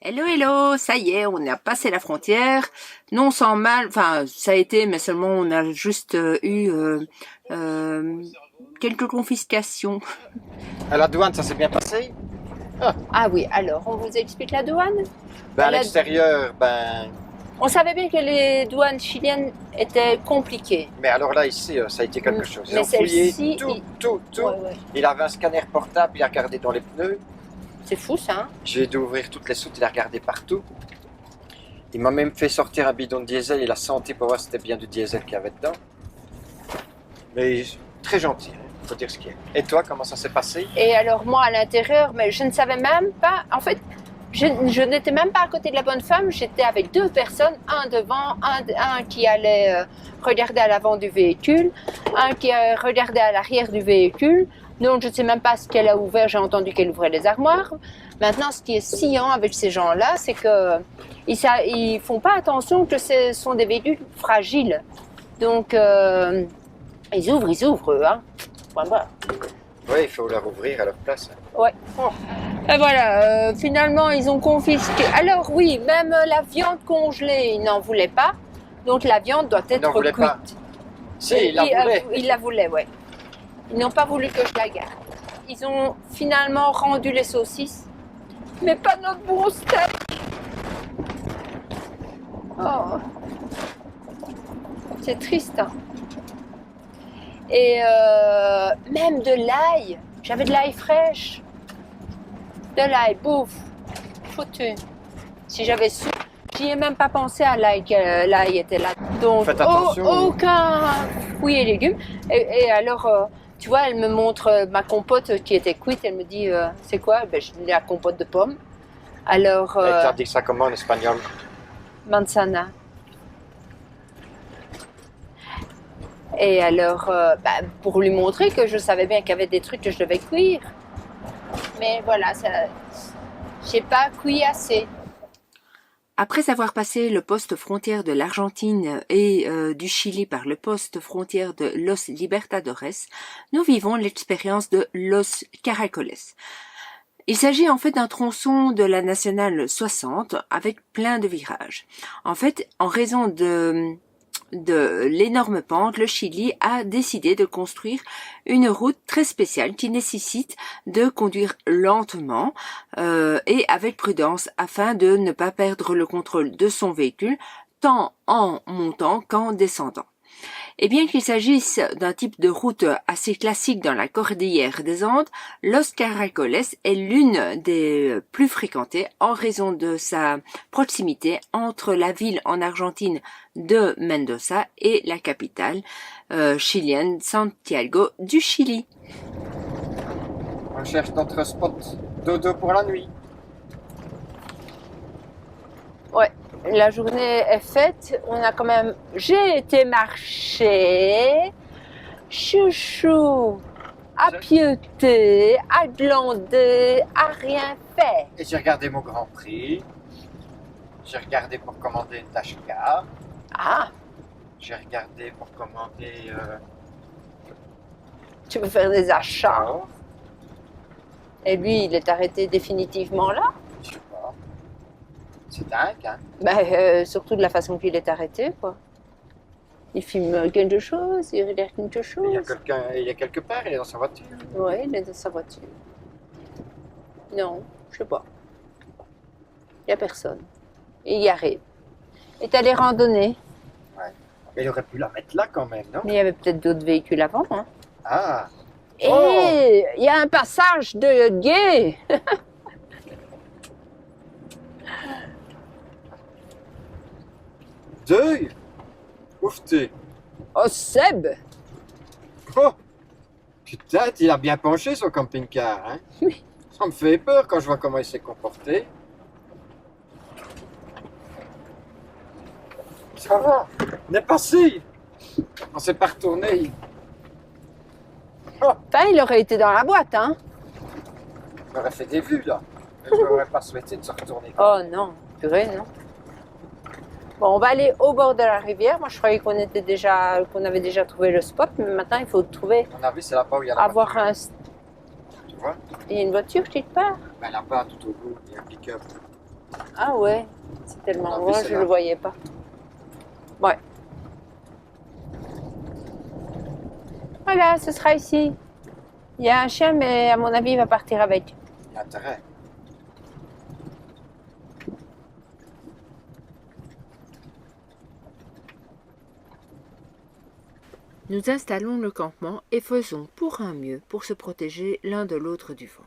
Hello, hello, ça y est, on a passé la frontière, non sans mal, enfin ça a été, mais seulement on a juste eu quelques confiscations. À la douane, ça s'est bien passé? Ah oui, alors on vous explique la douane? Ben, à La- l'extérieur, On savait bien que les douanes chiliennes étaient compliquées. mais alors là, ici, ça a été quelque chose. Ils Mais ont fouillé celle-ci, tout. Ouais, ouais. Il avait un scanner portable, il a regardé dans les pneus. C'est fou ça, hein? J'ai dû ouvrir toutes les soutes, il a regardé partout. Il m'a même fait sortir un bidon de diesel, il a senti pour voir si c'était bien du diesel qu'il y avait dedans. Mais très gentil, il faut dire ce qu'il y a. Et toi, comment ça s'est passé? Et alors moi à l'intérieur, mais je ne savais même pas, en fait, je n'étais même pas à côté de la bonne femme, j'étais avec deux personnes, un devant, un qui allait regarder à l'avant du véhicule, un qui regardait à l'arrière du véhicule. Donc je ne sais même pas ce qu'elle a ouvert, j'ai entendu qu'elle ouvrait les armoires. Maintenant, ce qui est sciant avec ces gens-là, c'est que ils font pas attention que ce sont des véhicules fragiles. Donc ils ouvrent eux, hein. Voilà. Oui, il faut leur ouvrir à leur place. Ouais. Et voilà, finalement, ils ont confisqué. Alors oui, même la viande congelée, ils n'en voulaient pas. Donc la viande doit Ils n'en être voulaient cuite. pas. Si, ils la voulaient. Ils la voulaient, ouais. Ils n'ont pas voulu que je la garde. Ils ont finalement rendu les saucisses, mais pas notre bon steak. Oh. C'est triste, hein. Et même de l'ail. J'avais de l'ail fraîche. De l'ail, bouffe. Foutu. Si j'avais su. J'y ai même pas pensé à l'ail, que l'ail était là. Donc, Faites attention. aucun fruits et légumes. Et alors, tu vois, elle me montre ma compote qui était cuite. Elle me dit, c'est quoi? Ben, je dis la compote de pommes. Alors, Et tu as dit ça comment en espagnol? manzana. Et alors, pour lui montrer que je savais bien qu'il y avait des trucs que je devais cuire. Mais voilà, j'ai pas cuit assez. Après avoir passé le poste frontière de l'Argentine et du Chili par le poste frontière de Los Libertadores, nous vivons l'expérience de Los Caracoles. Il s'agit en fait d'un tronçon de la nationale 60 avec plein de virages. En fait, en raison de l'énorme pente, le Chili a décidé de construire une route très spéciale qui nécessite de conduire lentement et avec prudence afin de ne pas perdre le contrôle de son véhicule tant en montant qu'en descendant. Et bien qu'il s'agisse d'un type de route assez classique dans la cordillère des Andes, Los Caracoles est l'une des plus fréquentées en raison de sa proximité entre la ville en Argentine de Mendoza et la capitale chilienne Santiago du Chili. On cherche notre spot dodo pour la nuit. Ouais. La journée est faite, j'ai été marcher, chouchou, à pieuter, à glander, à rien faire. Et j'ai regardé mon Grand Prix. J'ai regardé pour commander une Tashka. Ah, J'ai regardé pour commander tu veux faire des achats. or. Et lui, il est arrêté définitivement là. Je sais pas. C'est dingue, hein? Surtout de la façon qu'il est arrêté, quoi. Il filme quelque chose, il regarde quelque chose. Il y a quelque part, il est dans sa voiture. Oui, il est dans sa voiture. Non, je sais pas. Il n'y a personne. Il y arrive. Et t'as les randonnées. Mais il aurait pu la mettre là quand même, non? Mais il y avait peut-être d'autres véhicules avant. Hein. Ah! Et Oh! il y a un passage de gay. Deuil! Oufté! Oh, Seb! Oh! Putain, il a bien penché son camping-car, hein? Oui. Ça me fait peur quand je vois comment il s'est comporté. Ça va, on est passé. On s'est pas retourné. Enfin, il aurait été dans la boîte, hein? J'aurais fait des vues là. Mais je m'aurais pas souhaité de se retourner. Oh non, purée, non. Bon, on va aller au bord de la rivière. Moi, je croyais qu'on avait déjà trouvé le spot, mais maintenant, il faut trouver, À mon avis, c'est là-bas où il y a la avoir voiture. un... Tu vois? Il y a une voiture quelque part. Ben là-bas, tout au bout, il y a un pick-up. Ah ouais, c'est tellement Ah, loin, mais c'est je là. le voyais pas. Ouais. Voilà, ce sera ici. Il y a un chien, mais à mon avis, il va partir avec. Il y a intérêt. Nous installons le campement et faisons pour un mieux pour se protéger l'un de l'autre du vent.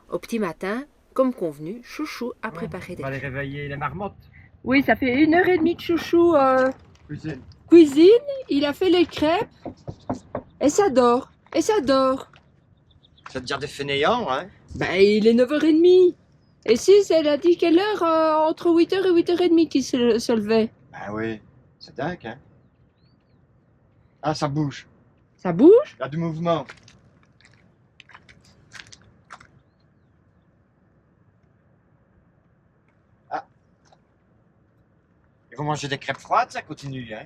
Au petit matin, comme convenu, Chouchou a préparé des On va aller crêpes. réveiller les marmottes. Oui, ça fait 1 heure et demie que Chouchou Cuisine. cuisine. Il a fait les crêpes et ça dort. Et ça dort. Ça te dire des fainéants, hein? Ben, il est 9h30. Et si, elle a dit quelle heure entre 8h et 8h30 qu'il se levait. Ben oui, c'est dingue, hein? Ah, ça bouge. Ça bouge? Il y a du mouvement. Ah. Ils vont manger des crêpes froides, ça continue, hein?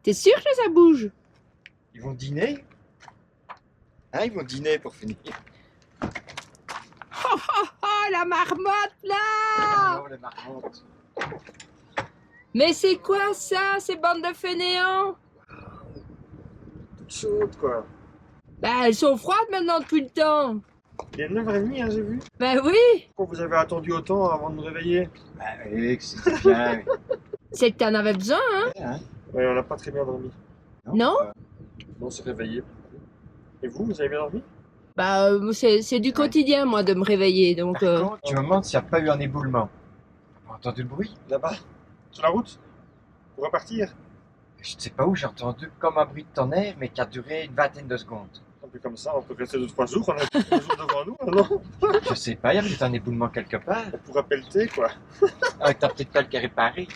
T'es sûr que ça bouge? Ils vont dîner. Hein, ils vont dîner pour finir. Oh, la marmotte là! Alors, les marmottes. Mais c'est quoi ça, ces bandes de fainéants? Toutes chaudes, quoi. Ben, elles sont froides maintenant depuis le temps. Il est 9h30, hein, j'ai vu. Ben oui, Pourquoi vous avez attendu autant avant de nous réveiller? Ben oui, que c'était bien. c'est que t'en avais besoin, hein? Hein? Ouais, on n'a pas très bien dormi. Non? On s'est réveillé. Et vous avez bien dormi? Bah, c'est du quotidien, moi, de me réveiller, donc... Par contre, tu me demandes s'il n'y a pas eu un éboulement. T'as pas entendu le bruit? Là-bas, sur la route, pour repartir. Je ne sais pas où, j'ai entendu comme un bruit de tonnerre, mais qui a duré une vingtaine de secondes. Un peu comme ça, on peut rester 2-3 jours. On a 2 jours devant nous, non? Je sais pas, il y a peut-être un éboulement quelque part. On pourra pelleter, quoi. Ah, t'as peut-être pas le cas réparé.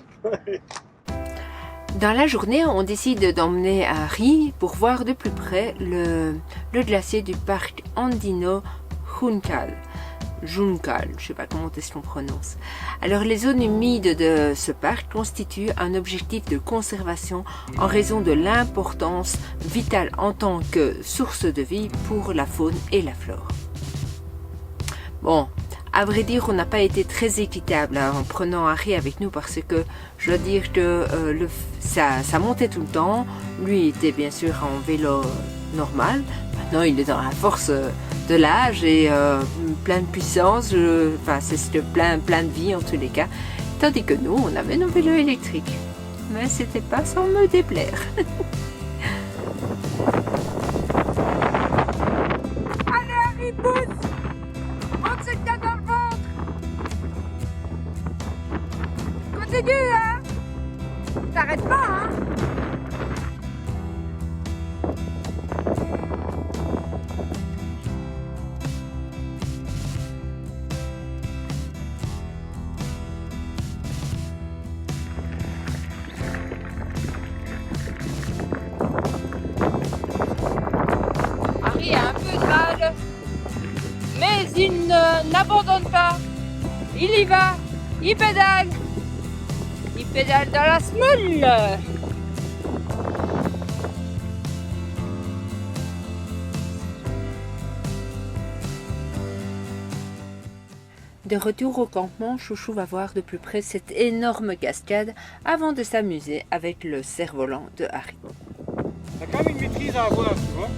Dans la journée, on décide d'emmener Harry pour voir de plus près le glacier du parc Andino Juncal. Juncal, je sais pas comment est-ce qu'on prononce. Alors les zones humides de ce parc constituent un objectif de conservation en raison de l'importance vitale en tant que source de vie pour la faune et la flore. Bon, à vrai dire, on n'a pas été très équitable en prenant Harry avec nous parce que je dois dire que ça montait tout le temps. Lui était bien sûr en vélo normal. Maintenant, il est dans la force de l'âge et plein de puissance. Enfin, c'était plein de vie en tous les cas. Tandis que nous, on avait nos vélos électriques. Mais c'était pas sans me déplaire. Allez, Harry, pousse! Monte ce que t'as dans le ventre! Continue, hein! T'arrêtes pas, hein! Harry a un peu de mal, mais il n'abandonne pas. Il y va, il pédale dans la semoule. De retour au campement, Chouchou va voir de plus près cette énorme cascade avant de s'amuser avec le cerf-volant de Harry. T'as quand même une maîtrise à avoir, tu vois.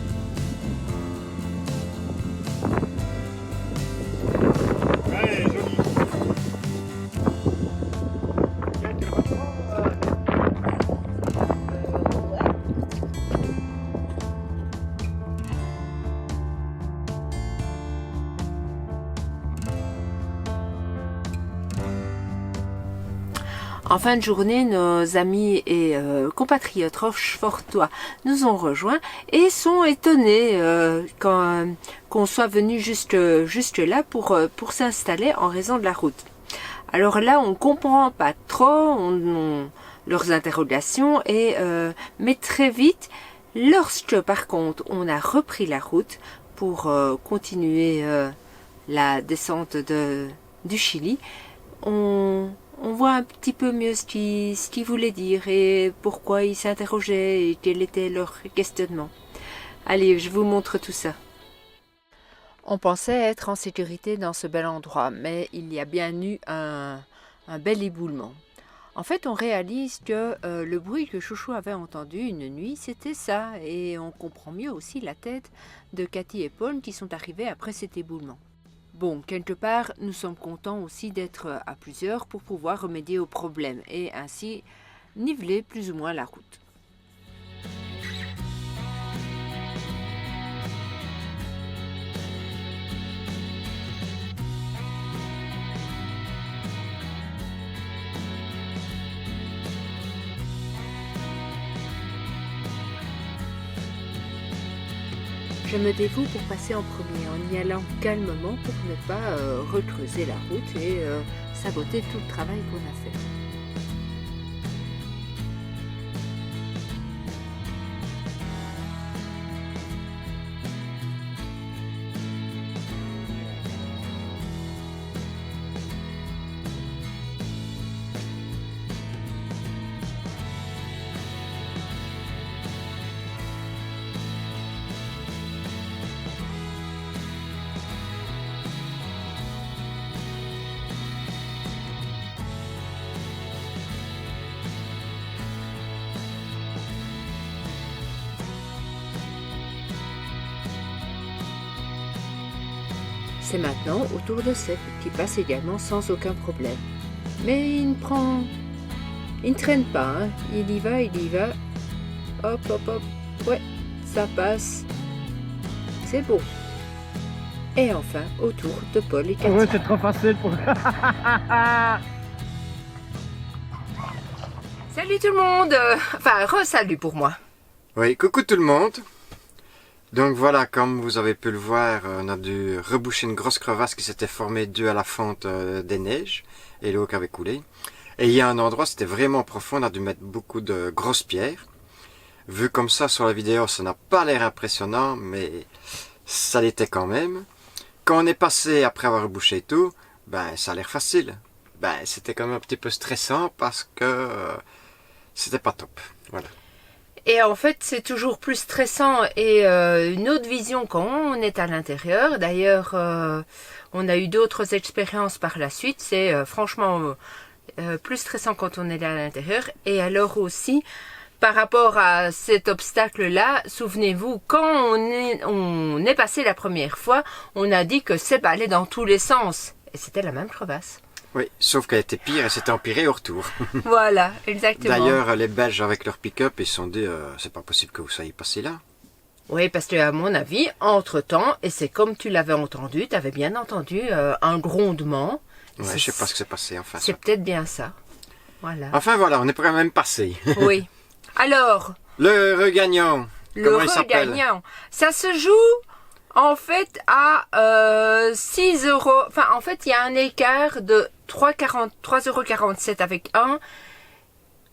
Ouais, joli. En fin de journée, nos amis et compatriotes rochefortois nous ont rejoints et sont étonnés qu'on soit venu juste là pour s'installer en raison de la route. Alors là, on comprend pas trop leurs interrogations mais très vite, lorsque par contre on a repris la route pour continuer la descente du Chili, on voit un petit peu mieux ce qu'ils voulaient dire et pourquoi ils s'interrogeaient et quel était leur questionnement. Allez, je vous montre tout ça. On pensait être en sécurité dans ce bel endroit, mais il y a bien eu un bel éboulement. En fait, on réalise que le bruit que Chouchou avait entendu une nuit, c'était ça. Et on comprend mieux aussi la tête de Cathy et Paul qui sont arrivés après cet éboulement. Bon, quelque part, nous sommes contents aussi d'être à plusieurs pour pouvoir remédier au problème et ainsi niveler plus ou moins la route. Je me dévoue pour passer en premier, en y allant calmement pour ne pas recreuser la route et saboter tout le travail qu'on a fait. C'est maintenant au tour de Seb, qui passe également sans aucun problème. Mais il ne traîne pas, hein. Il y va. Hop, hop, hop. Ouais, ça passe. C'est beau. Et enfin, au tour de Paul et Cathy. Ouais, c'est trop facile pour... Salut tout le monde. Enfin, re-salut pour moi. Oui, coucou tout le monde. Donc voilà, comme vous avez pu le voir, on a dû reboucher une grosse crevasse qui s'était formée due à la fonte des neiges et l'eau qui avait coulé. Et il y a un endroit, c'était vraiment profond, on a dû mettre beaucoup de grosses pierres. Vu comme ça sur la vidéo, ça n'a pas l'air impressionnant, mais ça l'était quand même. Quand on est passé après avoir rebouché tout, ben ça a l'air facile. Ben c'était quand même un petit peu stressant parce que c'était pas top. Voilà. Et en fait, c'est toujours plus stressant et une autre vision quand on est à l'intérieur. D'ailleurs, on a eu d'autres expériences par la suite. C'est franchement plus stressant quand on est à l'intérieur. Et alors aussi, par rapport à cet obstacle-là, souvenez-vous, quand on est passé la première fois, on a dit que Seb allait dans tous les sens. Et c'était la même crevasse. Oui, sauf qu'elle était pire et s'était empirée au retour. Voilà, exactement. D'ailleurs, les Belges avec leur pick-up, ils se sont dit, c'est pas possible que vous soyez passé là. Oui, parce que à mon avis, entre-temps, et c'est comme tu l'avais entendu, tu avais bien entendu un grondement. Ouais, je sais pas ce qui s'est passé, enfin. C'est peut-être bien ça. Voilà. Enfin voilà, on est quand même passé. Oui. Alors, Le regagnant, le comment il s'appelle? regagnant, ça se joue en fait à 6 euros. Enfin, en fait, il y a un écart de 3,47 € avec 1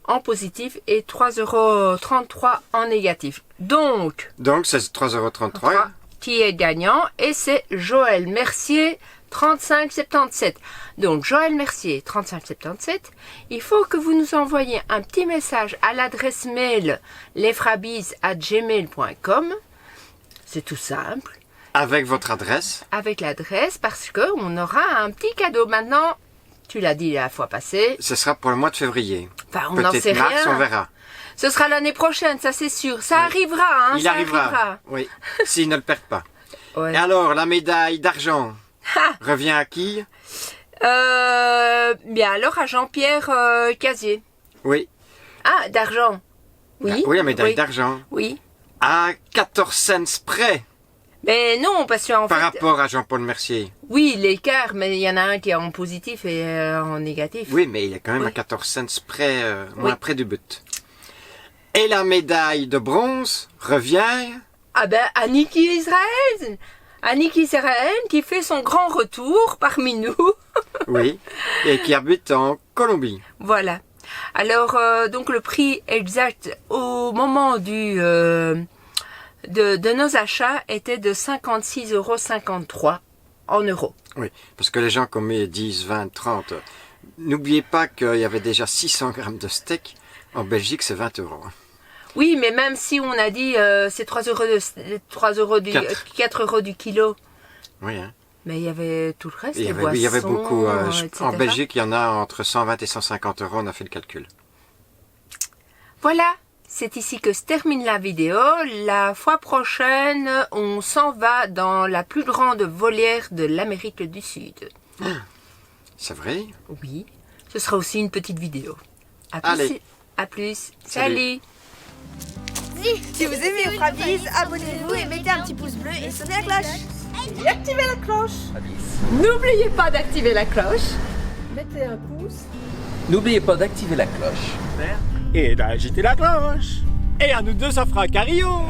en positif et 3,33 € en négatif. Donc C'est 3,33 €. qui est gagnant et c'est Joël Mercier 3577. Donc Joël Mercier 3577, il faut que vous nous envoyiez un petit message à l'adresse mail lesfrabies@gmail.com. C'est tout simple. Avec votre adresse. Avec l'adresse parce que on aura un petit cadeau maintenant. Tu l'as dit la fois passée. Ce sera pour le mois de février. Enfin, on n'en sait Peut-être mars, rien. on verra. Ce sera l'année prochaine, ça c'est sûr. Ça arrivera, hein. Il ça arrivera. Oui, s'ils ne le perdent pas. Ouais. Et alors, la médaille d'argent Ah. revient à qui? Bien alors à Jean-Pierre Casier. Oui. Ah, d'argent. Oui. Oui, la médaille oui. d'argent. Oui. À 14 cents près Mais non, parce qu'en par fait... rapport à Jean-Paul Mercier. Oui, l'écart, mais il y en a un qui est en positif et en négatif. Oui, mais il est quand même Oui. à 14 cents près, moins Oui. près du but. Et la médaille de bronze revient... Ah ben, Aniki Israël. Aniki Israël qui fait son grand retour parmi nous. Oui, et qui habite en Colombie. Voilà. Alors, donc le prix exact au moment de nos achats était de 56,53 € en euros. Oui, parce que les gens comme 10, 20, 30, n'oubliez pas qu'il y avait déjà 600 grammes de steak. En Belgique, c'est 20 €. Oui, mais même si on a dit c'est 3 € 4 € du kilo, Oui, hein. Mais il y avait tout le reste, Il y les avait, boissons, il y avait beaucoup. etc. En Belgique, il y en a entre 120 et 150 euros. On a fait le calcul. Voilà, c'est ici que se termine la vidéo. La fois prochaine, on s'en va dans la plus grande volière de l'Amérique du Sud. C'est vrai? Oui, ce sera aussi une petite vidéo. À plus. Allez. À plus. Salut. Salut. Si vous aimez Euphravis, abonnez-vous et mettez un petit pouce bleu et sonnez la cloche. Et activez la cloche. N'oubliez pas d'activer la cloche. Mettez un pouce. N'oubliez pas d'activer la cloche. Et d'agiter la cloche. Et à nous deux, ça fera un carillon.